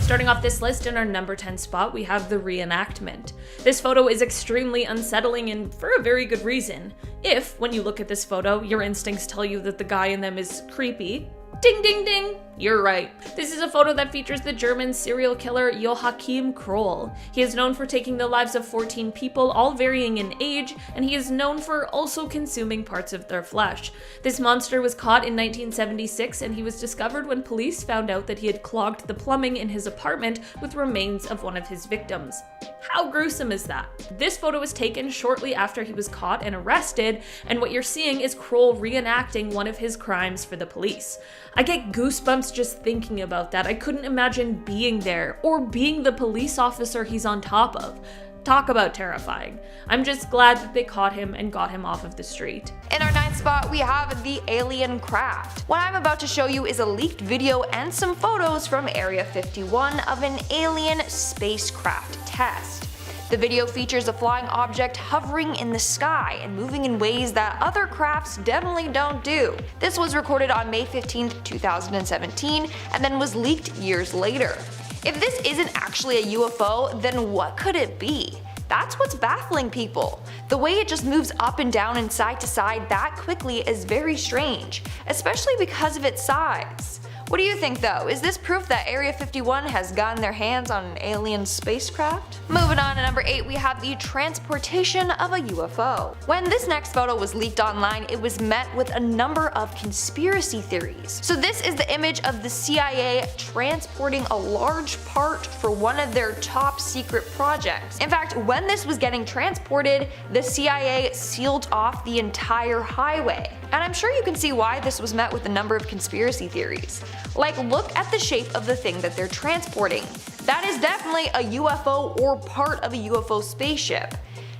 Starting off this list in our number 10 spot, we have the reenactment. This photo is extremely unsettling and for a very good reason. If, when you look at this photo, your instincts tell you that the guy in them is creepy, ding ding ding, you're right. This is a photo that features the German serial killer Joachim Kroll. He is known for taking the lives of 14 people, all varying in age, and he is known for also consuming parts of their flesh. This monster was caught in 1976, and he was discovered when police found out that he had clogged the plumbing in his apartment with remains of one of his victims. How gruesome is that? This photo was taken shortly after he was caught and arrested, and what you're seeing is Kroll reenacting one of his crimes for the police. I get goosebumps just thinking about that. I couldn't imagine being there, or being the police officer he's on top of. Talk about terrifying. I'm just glad that they caught him and got him off of the street. In our 9th spot, we have the alien craft. What I'm about to show you is a leaked video and some photos from Area 51 of an alien spacecraft test. The video features a flying object hovering in the sky and moving in ways that other crafts definitely don't do. This was recorded on May 15, 2017, and then was leaked years later. If this isn't actually a UFO, then what could it be? That's what's baffling people. The way it just moves up and down and side to side that quickly is very strange, especially because of its size. What do you think though? Is this proof that Area 51 has gotten their hands on an alien spacecraft? Moving on to number 8, we have the transportation of a UFO. When this next photo was leaked online, it was met with a number of conspiracy theories. So this is the image of the CIA transporting a large part for one of their top secret projects. In fact, when this was getting transported, the CIA sealed off the entire highway. And I'm sure you can see why this was met with a number of conspiracy theories. Like, look at the shape of the thing that they're transporting. That is definitely a UFO or part of a UFO spaceship.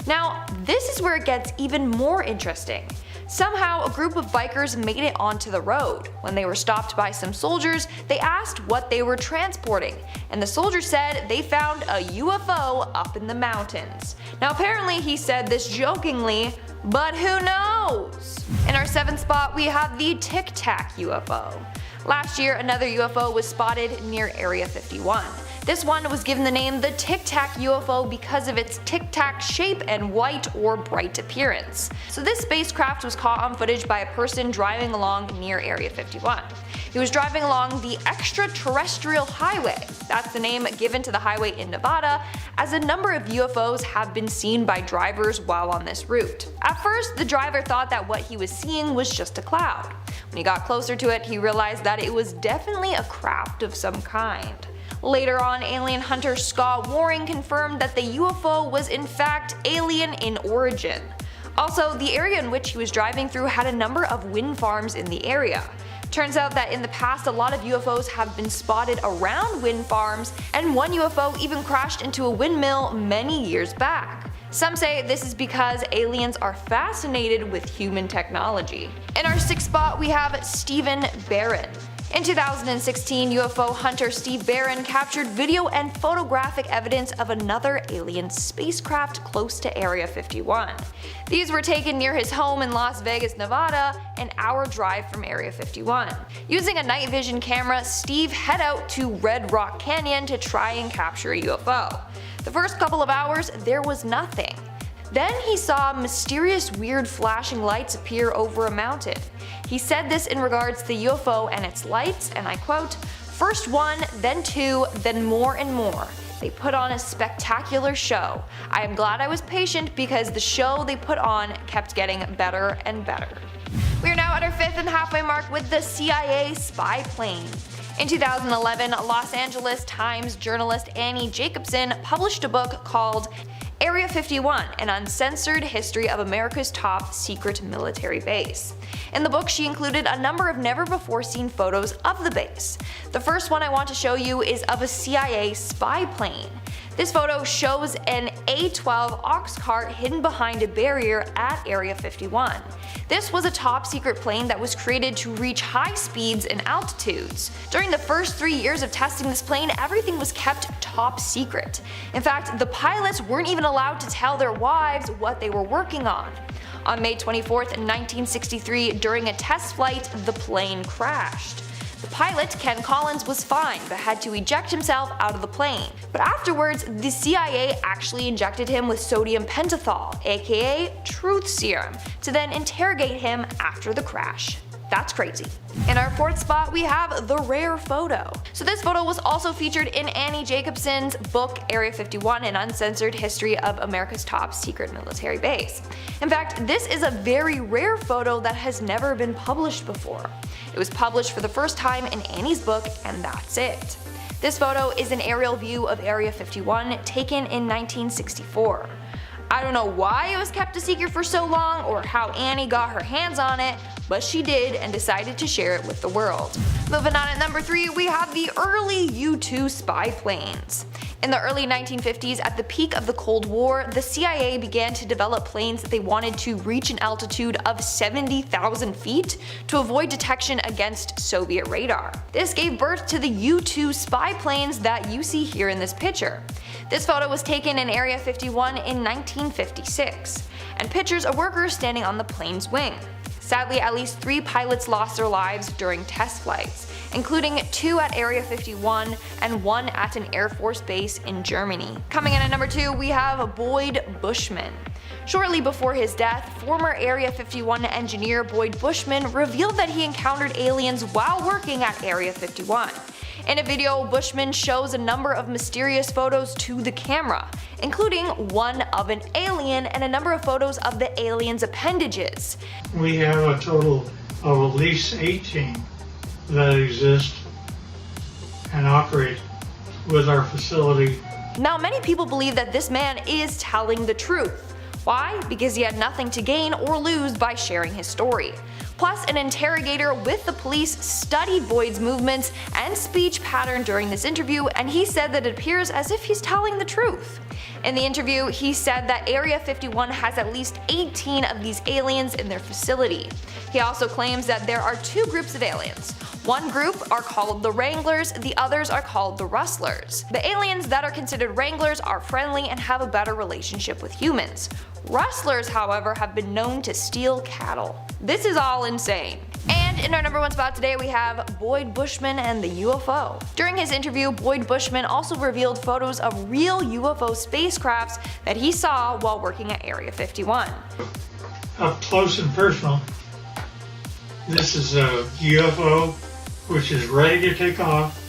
Now, this is where it gets even more interesting. Somehow, a group of bikers made it onto the road. When they were stopped by some soldiers, they asked what they were transporting, and the soldier said they found a UFO up in the mountains. Now apparently he said this jokingly, but who knows? In our 7th spot, we have the Tic Tac UFO. Last year, another UFO was spotted near Area 51. This one was given the name the Tic Tac UFO because of its tic tac shape and white or bright appearance. So this spacecraft was caught on footage by a person driving along near Area 51. He was driving along the extraterrestrial highway. That's the name given to the highway in Nevada, as a number of UFOs have been seen by drivers while on this route. At first, the driver thought that what he was seeing was just a cloud. When he got closer to it, he realized that it was definitely a craft of some kind. Later on, alien hunter Scott Waring confirmed that the UFO was in fact alien in origin. Also, the area in which he was driving through had a number of wind farms in the area. Turns out that in the past, a lot of UFOs have been spotted around wind farms, and one UFO even crashed into a windmill many years back. Some say this is because aliens are fascinated with human technology. In our 6th spot, we have Stephen Barron. In 2016, UFO hunter Steve Barron captured video and photographic evidence of another alien spacecraft close to Area 51. These were taken near his home in Las Vegas, Nevada, an hour drive from Area 51. Using a night vision camera, Steve head out to Red Rock Canyon to try and capture a UFO. The first couple of hours, there was nothing. Then he saw mysterious weird flashing lights appear over a mountain. He said this in regards to the UFO and its lights, and I quote, "First one, then two, then more and more. They put on a spectacular show. I am glad I was patient because the show they put on kept getting better and better." We are now at our 5th and halfway mark with the CIA spy plane. In 2011, Los Angeles Times journalist Annie Jacobson published a book called Area 51, an uncensored history of America's top secret military base. In the book, she included a number of never-before-seen photos of the base. The first one I want to show you is of a CIA spy plane. This photo shows an A-12 ox cart hidden behind a barrier at Area 51. This was a top secret plane that was created to reach high speeds and altitudes. During the first 3 years of testing this plane, everything was kept top secret. In fact, the pilots weren't even allowed to tell their wives what they were working on. On May 24, 1963, during a test flight, the plane crashed. The pilot, Ken Collins, was fine but had to eject himself out of the plane. But afterwards, the CIA actually injected him with sodium pentothal, aka truth serum, to then interrogate him after the crash. That's crazy. In our fourth spot, we have the rare photo. So this photo was also featured in Annie Jacobson's book Area 51, an uncensored history of America's top secret military base. In fact, this is a very rare photo that has never been published before. It was published for the first time in Annie's book, and that's it. This photo is an aerial view of Area 51 taken in 1964. I don't know why it was kept a secret for so long or how Annie got her hands on it, but she did and decided to share it with the world. Moving on at number 3, we have the early U-2 spy planes. In the early 1950s, at the peak of the Cold War, the CIA began to develop planes that they wanted to reach an altitude of 70,000 feet to avoid detection against Soviet radar. This gave birth to the U-2 spy planes that you see here in this picture. This photo was taken in Area 51 in 1956, and pictures of workers standing on the plane's wing. Sadly, at least 3 pilots lost their lives during test flights, including 2 at Area 51 and 1 at an Air Force base in Germany. Coming in at number 2, we have Boyd Bushman. Shortly before his death, former Area 51 engineer Boyd Bushman revealed that he encountered aliens while working at Area 51. In a video, Bushman shows a number of mysterious photos to the camera, including one of an alien and a number of photos of the alien's appendages. We have a total of at least 18 that exist and operate with our facility. Now, many people believe that this man is telling the truth. Why? Because he had nothing to gain or lose by sharing his story. Plus, an interrogator with the police studied Boyd's movements and speech pattern during this interview, and he said that it appears as if he's telling the truth. In the interview, he said that Area 51 has at least 18 of these aliens in their facility. He also claims that there are 2 groups of aliens. One group are called the Wranglers, the others are called the Rustlers. The aliens that are considered Wranglers are friendly and have a better relationship with humans. Rustlers, however, have been known to steal cattle. This is all insane. And in our number 1 spot today, we have Boyd Bushman and the UFO. During his interview, Boyd Bushman also revealed photos of real UFO spacecrafts that he saw while working at Area 51. Up close and personal, this is a UFO which is ready to take off.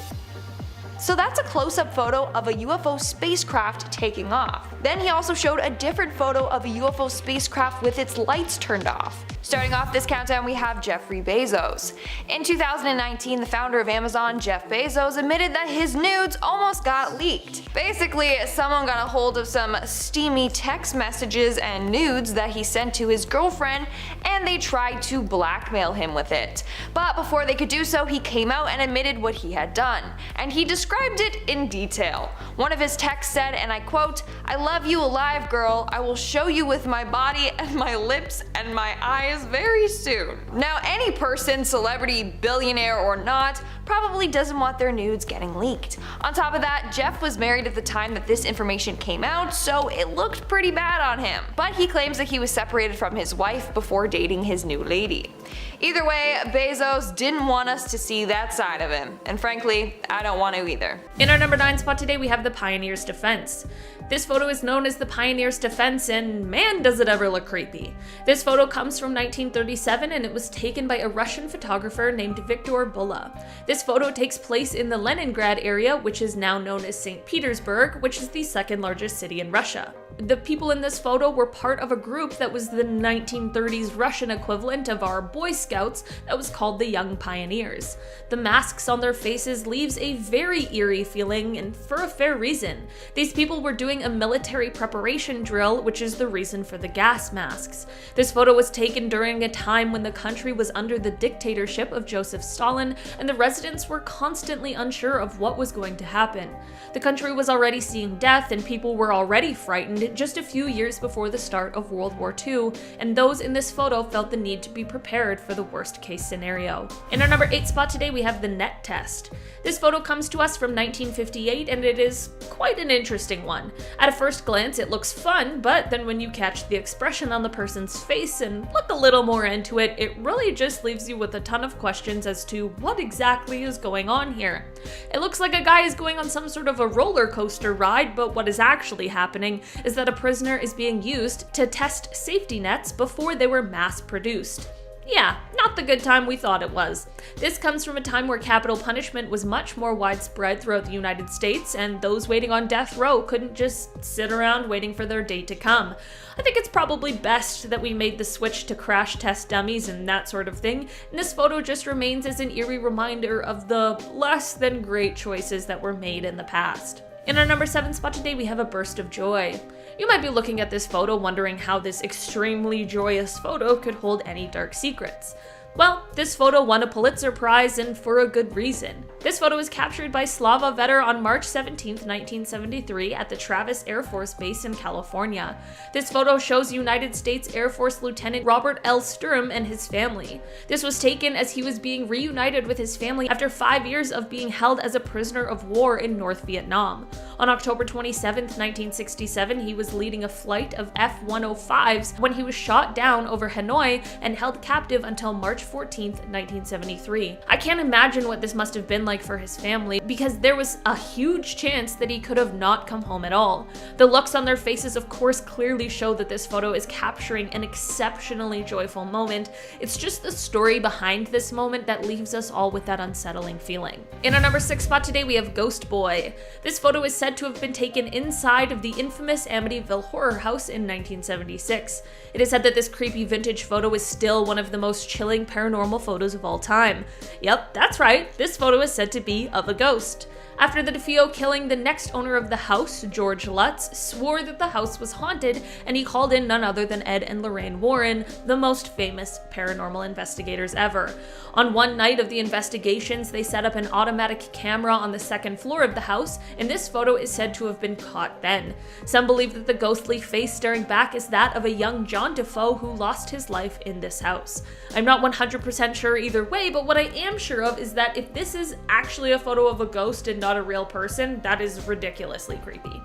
So that's a close-up photo of a UFO spacecraft taking off. Then he also showed a different photo of a UFO spacecraft with its lights turned off. Starting off this countdown, we have Jeffrey Bezos. In 2019, the founder of Amazon, Jeff Bezos, admitted that his nudes almost got leaked. Basically, someone got a hold of some steamy text messages and nudes that he sent to his girlfriend, and they tried to blackmail him with it. But before they could do so, he came out and admitted what he had done, and he described it in detail. One of his texts said, and I quote, "I love you alive, girl. I will show you with my body and my lips and my eyes very soon." Now, any person, celebrity, billionaire or not, probably doesn't want their nudes getting leaked. On top of that, Jeff was married at the time that this information came out, so it looked pretty bad on him. But he claims that he was separated from his wife before dating his new lady. Either way, Bezos didn't want us to see that side of him, and frankly, I don't want to either. In our number 9 spot today, we have the Pioneer's Defense. This photo is known as the Pioneer's Defense, and man does it ever look creepy. This photo comes from 1937 and it was taken by a Russian photographer named Viktor Bulla. This photo takes place in the Leningrad area, which is now known as St. Petersburg, which is the 2nd largest city in Russia. The people in this photo were part of a group that was the 1930s Russian equivalent of our Boy Scouts that was called the Young Pioneers. The masks on their faces leaves a very eerie feeling, and for a fair reason. These people were doing a military preparation drill, which is the reason for the gas masks. This photo was taken during a time when the country was under the dictatorship of Joseph Stalin, and the residents were constantly unsure of what was going to happen. The country was already seeing death, and people were already frightened happened just a few years before the start of World War II, and those in this photo felt the need to be prepared for the worst case scenario. In our number 8 spot today, we have the net test. This photo comes to us from 1958, and it is quite an interesting one. At a first glance, it looks fun, but then when you catch the expression on the person's face and look a little more into it, it really just leaves you with a ton of questions as to what exactly is going on here. It looks like a guy is going on some sort of a roller coaster ride, but what is actually happening is that a prisoner is being used to test safety nets before they were mass produced. Yeah, not the good time we thought it was. This comes from a time where capital punishment was much more widespread throughout the United States, and those waiting on death row couldn't just sit around waiting for their day to come. I think it's probably best that we made the switch to crash test dummies and that sort of thing, and this photo just remains as an eerie reminder of the less than great choices that were made in the past. In our number 7 spot today, we have a burst of joy. You might be looking at this photo wondering how this extremely joyous photo could hold any dark secrets. Well, this photo won a Pulitzer Prize, and for a good reason. This photo was captured by Slava Vetter on March 17, 1973 at the Travis Air Force Base in California. This photo shows United States Air Force Lieutenant Robert L. Sturm and his family. This was taken as he was being reunited with his family after 5 years of being held as a prisoner of war in North Vietnam. On October 27, 1967, he was leading a flight of F-105s when he was shot down over Hanoi and held captive until March 14, 1973. I can't imagine what this must have been like for his family, because there was a huge chance that he could have not come home at all. The looks on their faces, of course, clearly show that this photo is capturing an exceptionally joyful moment. It's just the story behind this moment that leaves us all with that unsettling feeling. In our number 6 spot today, we have Ghost Boy. This photo is said to have been taken inside of the infamous Amityville Horror House in 1976. It is said that this creepy vintage photo is still one of the most chilling paranormal photos of all time. Yep, that's right, this photo is said to be of a ghost. After the DeFeo killing, the next owner of the house, George Lutz, swore that the house was haunted, and he called in none other than Ed and Lorraine Warren, the most famous paranormal investigators ever. On one night of the investigations, they set up an automatic camera on the second floor of the house, and this photo is said to have been caught then. Some believe that the ghostly face staring back is that of a young John Defoe who lost his life in this house. I'm not 100% sure either way, but what I am sure of is that if this is actually a photo of a ghost and not a real person, that is ridiculously creepy.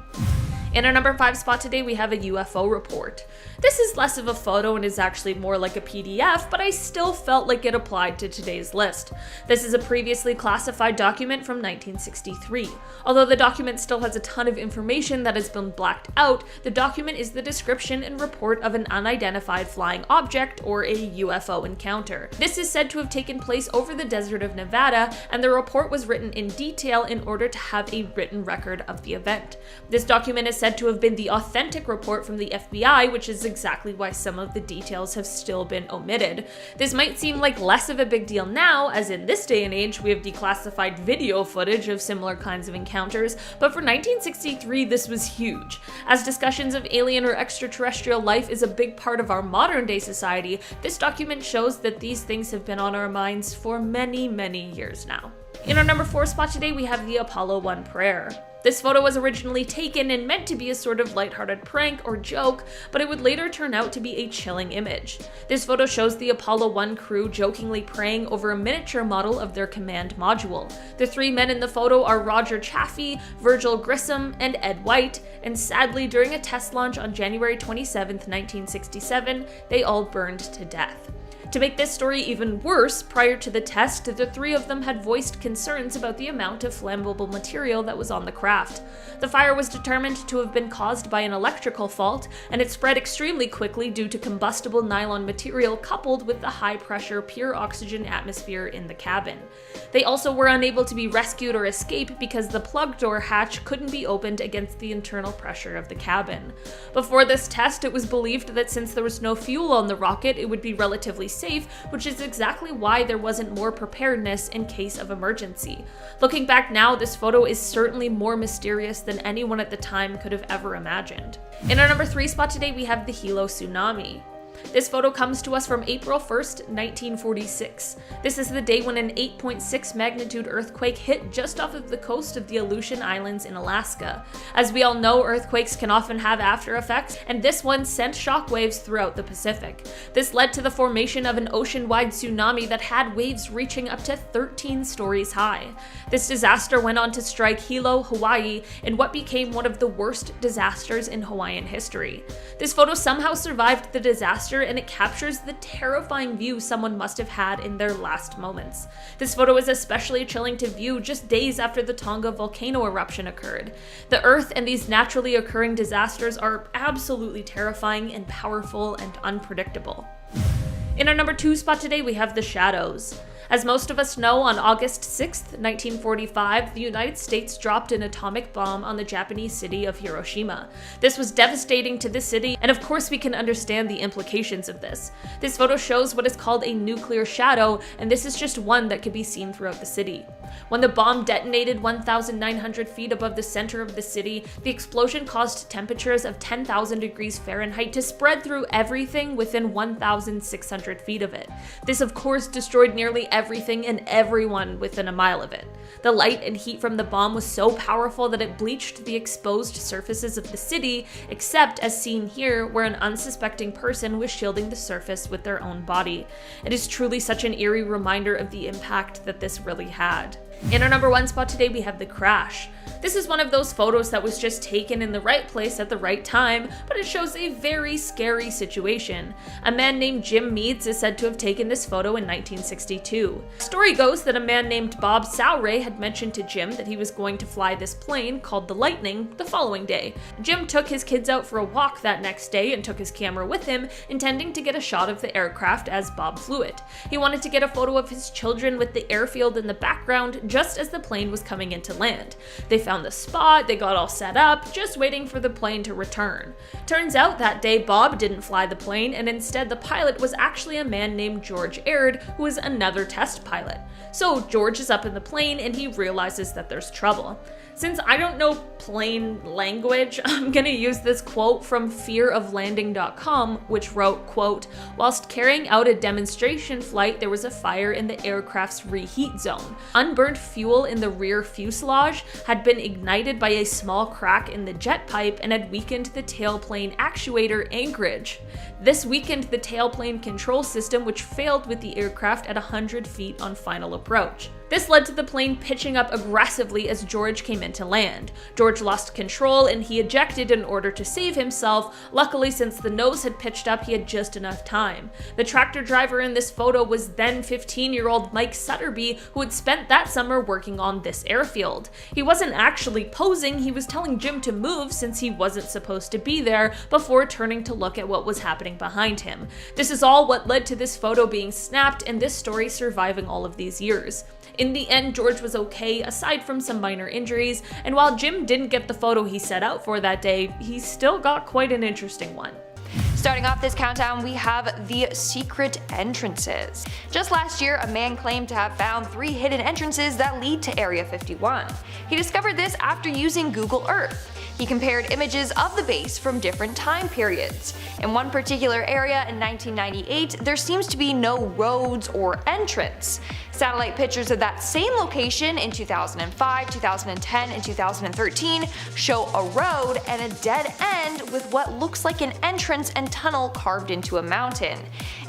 In our number 5 spot today, we have a UFO report. This is less of a photo and is actually more like a PDF, but I still felt like it applied to today's list. This is a previously classified document from 1963. Although the document still has a ton of information that has been blacked out, the document is the description and report of an unidentified flying object, or a UFO encounter. This is said to have taken place over the desert of Nevada, and the report was written in detail in order to have a written record of the event. This document is said to have been the authentic report from the FBI, which is exactly why some of the details have still been omitted. This might seem like less of a big deal now, as in this day and age we have declassified video footage of similar kinds of encounters, but for 1963 this was huge. As discussions of alien or extraterrestrial life is a big part of our modern day society, this document shows that these things have been on our minds for many, many years now. In our number 4 spot today, we have the Apollo 1 prayer. This photo was originally taken and meant to be a sort of lighthearted prank or joke, but it would later turn out to be a chilling image. This photo shows the Apollo 1 crew jokingly praying over a miniature model of their command module. The 3 men in the photo are Roger Chaffee, Virgil Grissom, and Ed White, and sadly during a test launch on January 27, 1967, they all burned to death. To make this story even worse, prior to the test, the 3 of them had voiced concerns about the amount of flammable material that was on the craft. The fire was determined to have been caused by an electrical fault, and it spread extremely quickly due to combustible nylon material coupled with the high-pressure, pure oxygen atmosphere in the cabin. They also were unable to be rescued or escape because the plug door hatch couldn't be opened against the internal pressure of the cabin. Before this test, it was believed that since there was no fuel on the rocket, it would be relatively safe, which is exactly why there wasn't more preparedness in case of emergency. Looking back now, this photo is certainly more mysterious than anyone at the time could have ever imagined. In our number 3 spot today, we have the Hilo tsunami. This photo comes to us from April 1st, 1946. This is the day when an 8.6 magnitude earthquake hit just off of the coast of the Aleutian Islands in Alaska. As we all know, earthquakes can often have after effects, and this one sent shockwaves throughout the Pacific. This led to the formation of an ocean-wide tsunami that had waves reaching up to 13 stories high. This disaster went on to strike Hilo, Hawaii, in what became one of the worst disasters in Hawaiian history. This photo somehow survived the disaster, and it captures the terrifying view someone must have had in their last moments. This photo is especially chilling to view just days after the Tonga volcano eruption occurred. The Earth and these naturally occurring disasters are absolutely terrifying and powerful and unpredictable. In our number 2 spot today, we have the shadows. As most of us know, on August 6th, 1945, the United States dropped an atomic bomb on the Japanese city of Hiroshima. This was devastating to the city, and of course we can understand the implications of this. This photo shows what is called a nuclear shadow, and this is just one that could be seen throughout the city. When the bomb detonated 1,900 feet above the center of the city, the explosion caused temperatures of 10,000 degrees Fahrenheit to spread through everything within 1,600 feet of it. This of course destroyed nearly everything and everyone within a mile of it. The light and heat from the bomb was so powerful that it bleached the exposed surfaces of the city, except as seen here, where an unsuspecting person was shielding the surface with their own body. It is truly such an eerie reminder of the impact that this really had. In our number 1 spot today, we have the crash. This is one of those photos that was just taken in the right place at the right time, but it shows a very scary situation. A man named Jim Meads is said to have taken this photo in 1962. Story goes that a man named Bob Sauray had mentioned to Jim that he was going to fly this plane called the Lightning the following day. Jim took his kids out for a walk that next day and took his camera with him, intending to get a shot of the aircraft as Bob flew it. He wanted to get a photo of his children with the airfield in the background just as the plane was coming in to land. They found the spot, they got all set up, just waiting for the plane to return. Turns out that day Bob didn't fly the plane, and instead the pilot was actually a man named George Aird, who was another test pilot. So George is up in the plane and he realizes that there's trouble. Since I don't know plane language, I'm gonna use this quote from fearoflanding.com, which wrote, quote, "Whilst carrying out a demonstration flight, there was a fire in the aircraft's reheat zone. Unburned fuel in the rear fuselage had been ignited by a small crack in the jet pipe and had weakened the tailplane actuator anchorage. This weakened the tailplane control system, which failed with the aircraft at 100 feet on final approach. This led to the plane pitching up aggressively as George came in to land. George lost control and he ejected in order to save himself. Luckily, since the nose had pitched up, he had just enough time. The tractor driver in this photo was then 15-year-old Mike Sutterby, who had spent that summer working on this airfield. He wasn't actually posing, he was telling Jim to move since he wasn't supposed to be there, before turning to look at what was happening behind him. This is all what led to this photo being snapped and this story surviving all of these years. In the end, George was okay, aside from some minor injuries, and while Jim didn't get the photo he set out for that day, he still got quite an interesting one. Starting off this countdown, we have the secret entrances. Just last year, a man claimed to have found 3 hidden entrances that lead to Area 51. He discovered this after using Google Earth. He compared images of the base from different time periods. In one particular area in 1998, there seems to be no roads or entrance. Satellite pictures of that same location in 2005, 2010, and 2013 show a road and a dead end with what looks like an entrance and tunnel carved into a mountain.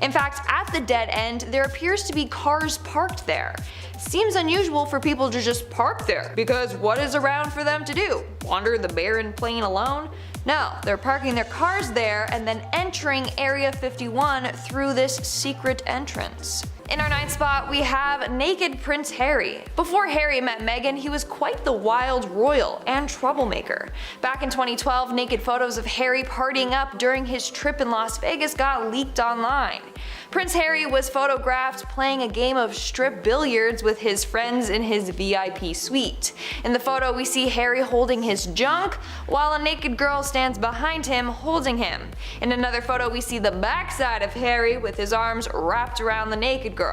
In fact, at the dead end, there appears to be cars parked there. Seems unusual for people to just park there, because what is around for them to do? Wander the barren plain alone? No, they're parking their cars there and then entering Area 51 through this secret entrance. In our 9th spot, we have naked Prince Harry. Before Harry met Meghan, he was quite the wild royal and troublemaker. Back in 2012, naked photos of Harry partying up during his trip in Las Vegas got leaked online. Prince Harry was photographed playing a game of strip billiards with his friends in his VIP suite. In the photo, we see Harry holding his junk, while a naked girl stands behind him holding him. In another photo, we see the backside of Harry with his arms wrapped around the naked girl.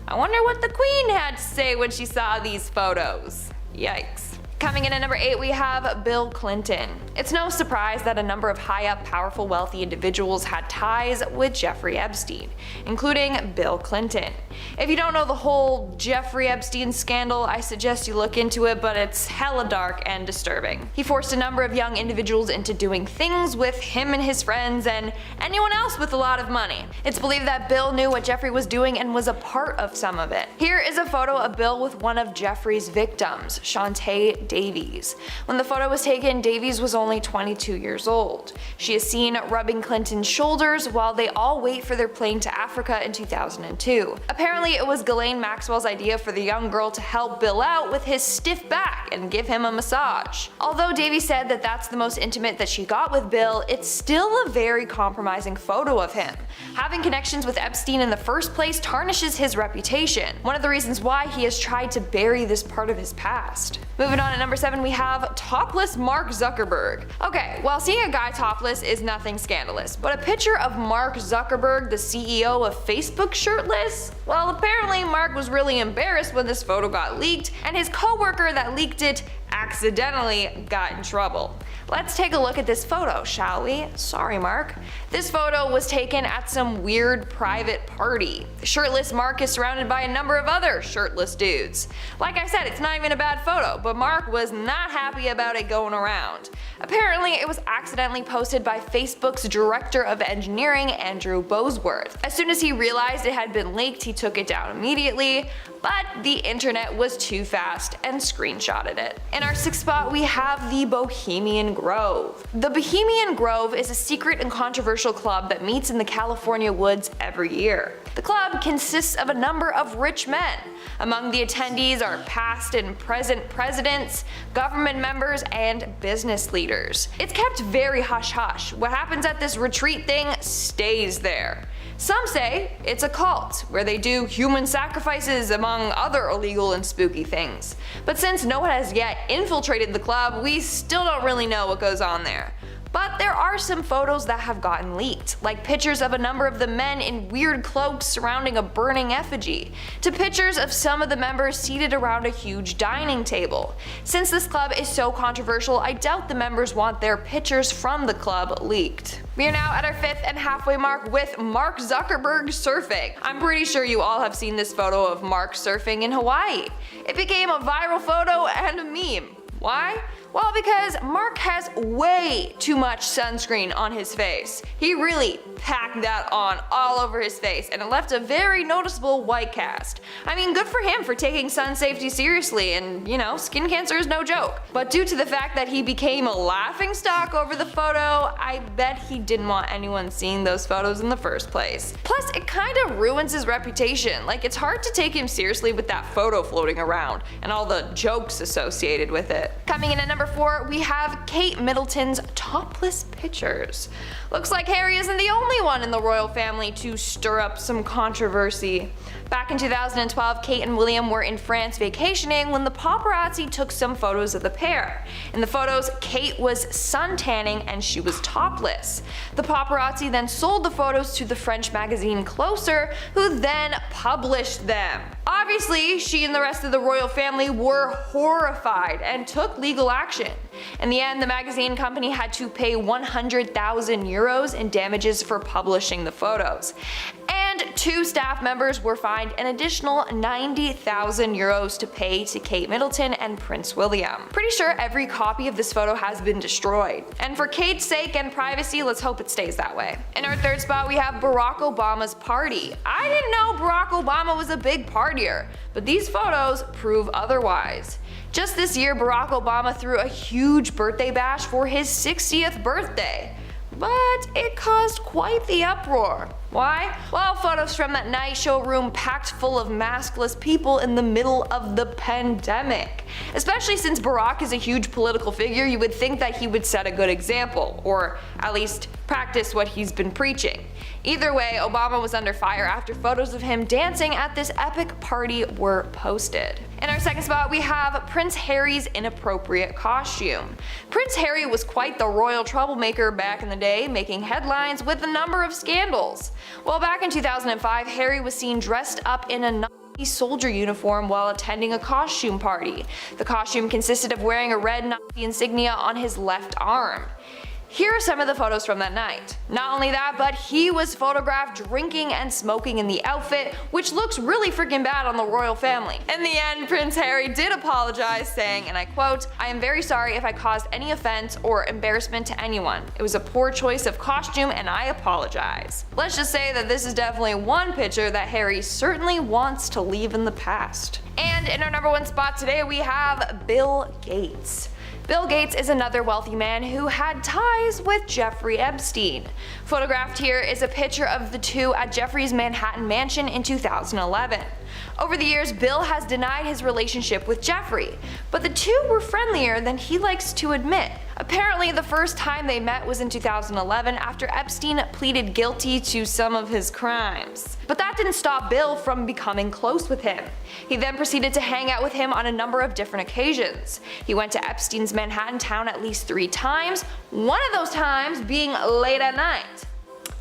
I wonder what the Queen had to say when she saw these photos. Yikes. Coming in at number 8, we have Bill Clinton. It's no surprise that a number of high-up, powerful, wealthy individuals had ties with Jeffrey Epstein, including Bill Clinton. If you don't know the whole Jeffrey Epstein scandal, I suggest you look into it, but it's hella dark and disturbing. He forced a number of young individuals into doing things with him and his friends and anyone else with a lot of money. It's believed that Bill knew what Jeffrey was doing and was a part of some of it. Here is a photo of Bill with one of Jeffrey's victims, Shantae Davies. When the photo was taken, Davies was only 22 years old. She is seen rubbing Clinton's shoulders while they all wait for their plane to Africa in 2002. Apparently, it was Ghislaine Maxwell's idea for the young girl to help Bill out with his stiff back and give him a massage. Although Davies said that that's the most intimate that she got with Bill, it's still a very compromising photo of him. Having connections with Epstein in the first place tarnishes his reputation, one of the reasons why he has tried to bury this part of his past. Moving on, at number 7 we have topless Mark Zuckerberg. Okay, well, seeing a guy topless is nothing scandalous, but a picture of Mark Zuckerberg, the CEO of Facebook, shirtless? Well, apparently Mark was really embarrassed when this photo got leaked, and his coworker that leaked it accidentally got in trouble. Let's take a look at this photo, shall we? Sorry, Mark. This photo was taken at some weird private party. The shirtless Mark is surrounded by a number of other shirtless dudes. Like I said, it's not even a bad photo, but Mark was not happy about it going around. Apparently, it was accidentally posted by Facebook's director of engineering, Andrew Bosworth. As soon as he realized it had been leaked, he took it down immediately, but the internet was too fast and screenshotted it. In our 6th spot, we have the Bohemian Grove. The Bohemian Grove is a secret and controversial club that meets in the California woods every year. The club consists of a number of rich men. Among the attendees are past and present presidents, government members, and business leaders. It's kept very hush-hush. What happens at this retreat thing stays there. Some say it's a cult, where they do human sacrifices among other illegal and spooky things. But since no one has yet infiltrated the club, we still don't really know what goes on there. But there are some photos that have gotten leaked, like pictures of a number of the men in weird cloaks surrounding a burning effigy, to pictures of some of the members seated around a huge dining table. Since this club is so controversial, I doubt the members want their pictures from the club leaked. We are now at our 5th and halfway mark with Mark Zuckerberg surfing. I'm pretty sure you all have seen this photo of Mark surfing in Hawaii. It became a viral photo and a meme. Why? Well, because Mark has way too much sunscreen on his face. He really packed that on all over his face, and it left a very noticeable white cast. I mean, good for him for taking sun safety seriously, and you know, skin cancer is no joke. But due to the fact that he became a laughingstock over the photo, I bet he didn't want anyone seeing those photos in the first place. Plus, it kind of ruins his reputation. Like, it's hard to take him seriously with that photo floating around, and all the jokes associated with it. Coming in at number 4, we have Kate Middleton's topless pictures. Looks like Harry isn't the only one in the royal family to stir up some controversy. Back in 2012, Kate and William were in France vacationing when the paparazzi took some photos of the pair. In the photos, Kate was suntanning and she was topless. The paparazzi then sold the photos to the French magazine Closer, who then published them. Obviously, she and the rest of the royal family were horrified and took legal action. In the end, the magazine company had to pay 100,000 euros in damages for publishing the photos. And 2 staff members were fined an additional 90,000 euros to pay to Kate Middleton and Prince William. Pretty sure every copy of this photo has been destroyed. And for Kate's sake and privacy, let's hope it stays that way. In our 3rd spot, we have Barack Obama's party. I didn't know Barack Obama was a big partier, but these photos prove otherwise. Just this year, Barack Obama threw a huge birthday bash for his 60th birthday. But it caused quite the uproar. Why? Well, photos from that night show a room packed full of maskless people in the middle of the pandemic. Especially since Barack is a huge political figure, you would think that he would set a good example, or at least practice what he's been preaching. Either way, Obama was under fire after photos of him dancing at this epic party were posted. In our 2nd spot, we have Prince Harry's inappropriate costume. Prince Harry was quite the royal troublemaker back in the day, making headlines with a number of scandals. Well, back in 2005, Harry was seen dressed up in a soldier uniform while attending a costume party. The costume consisted of wearing a red Nazi insignia on his left arm. Here are some of the photos from that night. Not only that, but he was photographed drinking and smoking in the outfit, which looks really freaking bad on the royal family. In the end, Prince Harry did apologize, saying, and I quote, "I am very sorry if I caused any offense or embarrassment to anyone. It was a poor choice of costume and I apologize." Let's just say that this is definitely one picture that Harry certainly wants to leave in the past. And in our number 1 spot today we have Bill Gates. Bill Gates is another wealthy man who had ties with Jeffrey Epstein. Photographed here is a picture of the two at Jeffrey's Manhattan mansion in 2011. Over the years, Bill has denied his relationship with Jeffrey, but the two were friendlier than he likes to admit. Apparently, the first time they met was in 2011 after Epstein pleaded guilty to some of his crimes. But that didn't stop Bill from becoming close with him. He then proceeded to hang out with him on a number of different occasions. He went to Epstein's Manhattan town at least 3 times, one of those times being late at night.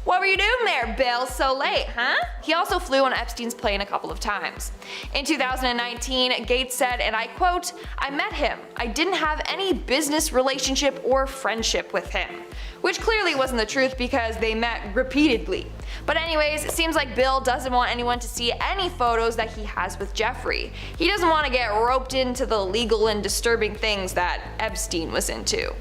What were you doing there, Bill, so late, huh? He also flew on Epstein's plane a couple of times. In 2019, Gates said, and I quote, "I met him. I didn't have any business relationship or friendship with him." Which clearly wasn't the truth because they met repeatedly. But anyways, it seems like Bill doesn't want anyone to see any photos that he has with Jeffrey. He doesn't want to get roped into the legal and disturbing things that Epstein was into.